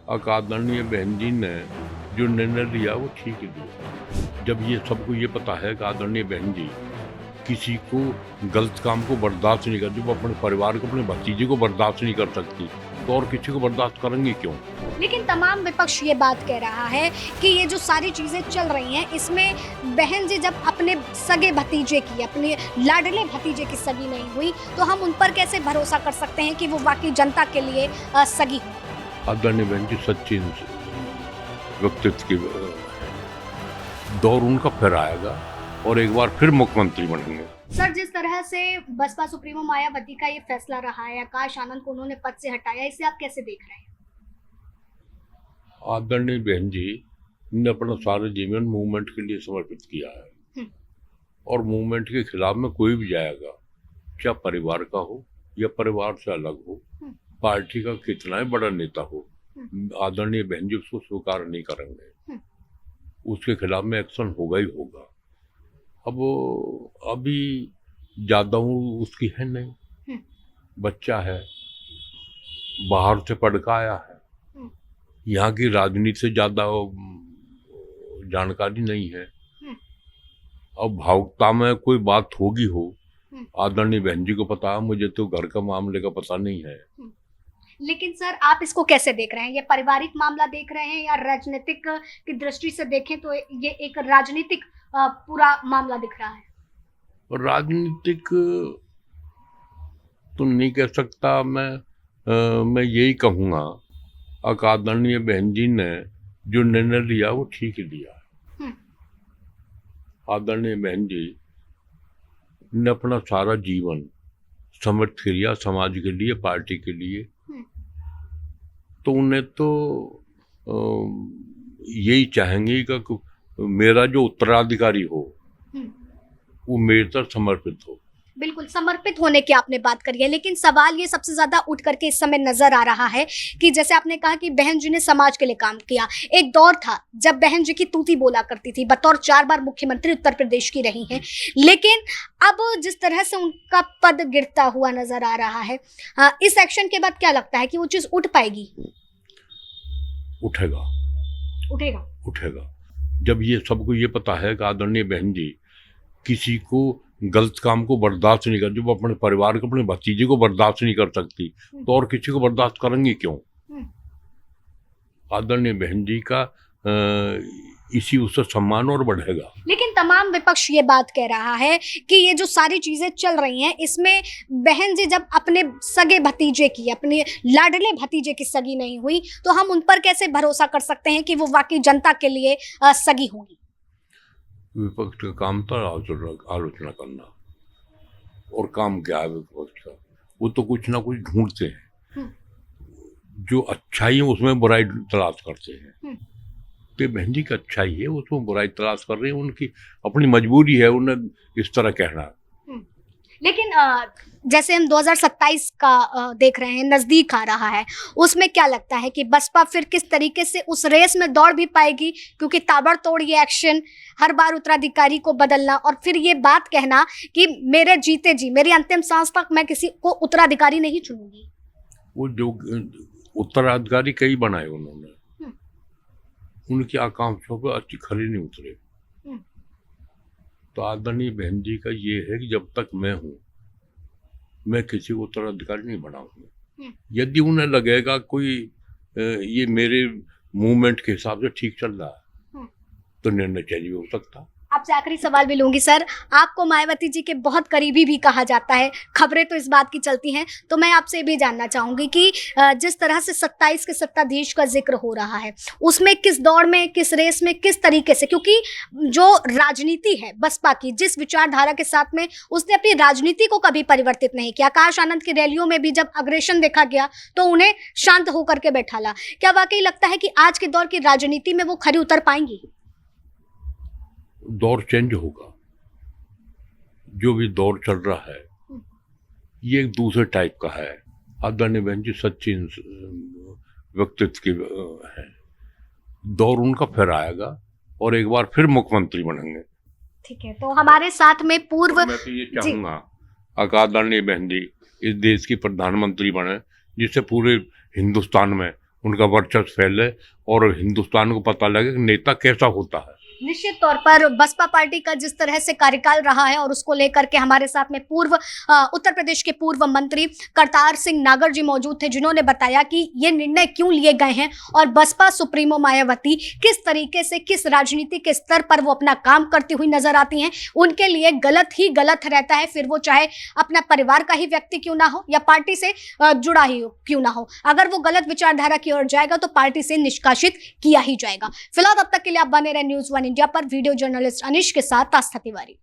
आदरणीय बहन जी ने जो निर्णय लिया वो ठीक ही लिया। जब ये सबको ये पता है कि आदरणीय बहन जी किसी को गलत काम को बर्दाश्त नहीं करती, वो अपने परिवार को, अपने भतीजे को बर्दाश्त नहीं कर सकती, तो और किसी को बर्दाश्त करेंगे क्यों? लेकिन तमाम विपक्ष ये बात कह रहा है कि ये जो सारी चीजें चल रही हैं इसमें बहन जी जब अपने सगे भतीजे की, अपने लाडले भतीजे की सगी नहीं हुई तो हम उन पर कैसे भरोसा कर सकते हैं कि वो वाकई जनता के लिए सगी हुई। आदरणीय बहन जी सच्ची व्यक्तित्व की दौर उनका फिर आएगा और एक बार फिर मुख्यमंत्री बनेंगे। सर, जिस तरह से बसपा सुप्रीमो मायावती का ये फैसला रहा है, आकाश आनंद को उन्होंने पद से हटाया, इसे आप कैसे देख रहे हैं? आदरणीय बहन जी ने अपना सारा जीवन मूवमेंट के लिए समर्पित किया है और मूवमेंट के खिलाफ में कोई भी जाएगा, चाहे परिवार का हो या परिवार से अलग हो, पार्टी का कितना ही बड़ा नेता हो, आदरणीय बहन जी उसको स्वीकार नहीं करेंगे, उसके खिलाफ में एक्शन होगा ही होगा। अब अभी ज्यादा उसकी है नहीं, बच्चा है, बाहर से पढ़ के आया है, यहाँ की राजनीति से ज्यादा जानकारी नहीं है। अब भावुकता में कोई बात होगी हो, आदरणीय बहन जी को पता है, मुझे तो घर का मामले का पता नहीं है। लेकिन सर, आप इसको कैसे देख रहे हैं? ये पारिवारिक मामला देख रहे हैं या राजनीतिक की दृष्टि से देखें तो ये एक राजनीतिक पूरा मामला दिख रहा है? राजनीतिक तो नहीं कह सकता मैं यही कहूँगा आदरणीय बहन जी ने जो निर्णय लिया वो ठीक ही लिया। आदरणीय बहन जी ने अपना सारा जीवन समर्पित किया समाज के लिए, पार्टी के लिए, तो उन्हें तो यही चाहेंगे कि मेरा जो उत्तराधिकारी हो वो मेरे तरफ समर्पित हो। बिल्कुल, समर्पित होने की आपने बात करी है, लेकिन सवाल ये सबसे ज्यादा उठ करके इस समय नजर आ रहा है कि जैसे आपने कहा कि बहन जी ने समाज के लिए काम किया। एक दौर था जब बहन जी की तूती बोला करती थी, बतौर 4 बार मुख्यमंत्री उत्तर प्रदेश की रही हैं, लेकिन अब जिस तरह से उनका पद गिरता हुआ नजर आ रहा है, इस एक्शन के बाद क्या लगता है कि वो चीज उठ पाएगी? उठेगा, उठेगा, उठेगा। जब ये सबको ये पता है कि आदरणीय बहन जी किसी को गलत काम को बर्दाश्त नहीं करती, वो अपने परिवार को, अपने भतीजे को बर्दाश्त नहीं कर सकती, तो और किसी को बर्दाश्त करेंगे क्यों? आदरणीय बहन जी का इसी उससे सम्मान और बढ़ेगा। लेकिन तमाम विपक्ष ये बात कह रहा है कि ये जो सारी चीजें चल रही हैं इसमें बहन जी जब अपने सगे भतीजे की, अपने लाडले भतीजे की सगी नहीं हुई तो हम उन पर कैसे भरोसा कर सकते हैं कि वो वाकई जनता के लिए सगी होंगी? विपक्ष का काम था आलोचना करना, और काम क्या है विपक्ष का? वो तो कुछ ना कुछ ढूंढते हैं, जो अच्छाई है उसमें बुराई तलाश करते हैं। तो बहन जी की अच्छाई है, उसमें बुराई तलाश कर रहे हैं, उनकी अपनी मजबूरी है उन्हें इस तरह कहना। लेकिन जैसे हम 2027 का देख रहे हैं, नजदीक आ रहा है, उसमें क्या लगता है कि बसपा फिर किस तरीके से उस रेस में दौड़ भी पाएगी? क्योंकि ताबड़तोड़ ये एक्शन, हर बार उत्तराधिकारी को बदलना और फिर ये बात कहना कि मेरे जीते जी, मेरी अंतिम सांस तक मैं किसी को उत्तराधिकारी नहीं चुनूंगी। वो जो उत्तराधिकारी कई बनाए उन्होंने, उनकी आकांक्षाओं पर अच्छी खरी नहीं उतरे। तो आदरणीय बहन जी का ये है कि जब तक मैं हूं, मैं किसी को उत्तराधिकारी नहीं बनाऊंगा। यदि उन्हें लगेगा कोई ये मेरे मूवमेंट के हिसाब से ठीक चल रहा है तो निर्णय चेंज भी हो सकता। आपसे आखिरी सवाल भी लूंगी सर, आपको मायावती जी के बहुत करीबी भी कहा जाता है, खबरें तो इस बात की चलती हैं, तो मैं आपसे भी जानना चाहूंगी कि जिस तरह से 27 के सत्ताधीश का जिक्र हो रहा है, उसमें किस दौड़ में, किस रेस में, किस तरीके से, क्योंकि जो राजनीति है बसपा की, जिस विचारधारा के साथ में उसने अपनी राजनीति को कभी परिवर्तित नहीं किया। आकाश आनंद की रैलियों में भी जब अग्रेशन देखा गया तो उन्हें शांत होकर के बैठाला। क्या वाकई लगता है कि आज के दौर की राजनीति में वो खरी उतर पाएंगी? दौर चेंज होगा, जो भी दौर चल रहा है ये एक दूसरे टाइप का है। आदरणीय बहन जी सच्ची व्यक्तित्व की है, दौर उनका फिर आएगा और एक बार फिर मुख्यमंत्री बनेंगे। ठीक है, तो हमारे साथ में पूर्व, मैं तो ये चाहूंगा आदरणीय बहन जी इस देश की प्रधानमंत्री बने, जिससे पूरे हिंदुस्तान में उनका वर्चस्व फैले और हिंदुस्तान को पता लगे कि नेता कैसा होता है। निश्चित तौर पर बसपा पार्टी का जिस तरह से कार्यकाल रहा है और उसको लेकर के हमारे साथ में उत्तर प्रदेश के पूर्व मंत्री करतार सिंह नागर जी मौजूद थे, जिन्होंने बताया कि ये निर्णय क्यों लिए गए हैं और बसपा सुप्रीमो मायावती किस तरीके से, किस राजनीति के स्तर पर वो अपना काम करती हुई नजर आती हैं। उनके लिए गलत ही गलत रहता है, फिर वो चाहे अपना परिवार का ही व्यक्ति क्यों ना हो या पार्टी से जुड़ा ही क्यों ना हो। अगर वो गलत विचारधारा की ओर जाएगा तो पार्टी से निष्कासित किया ही जाएगा। फिलहाल अब तक के लिए आप बने रहे न्यूज़ 1 इंडिया पर। वीडियो जर्नलिस्ट अनिश के साथ आस्था तिवारी।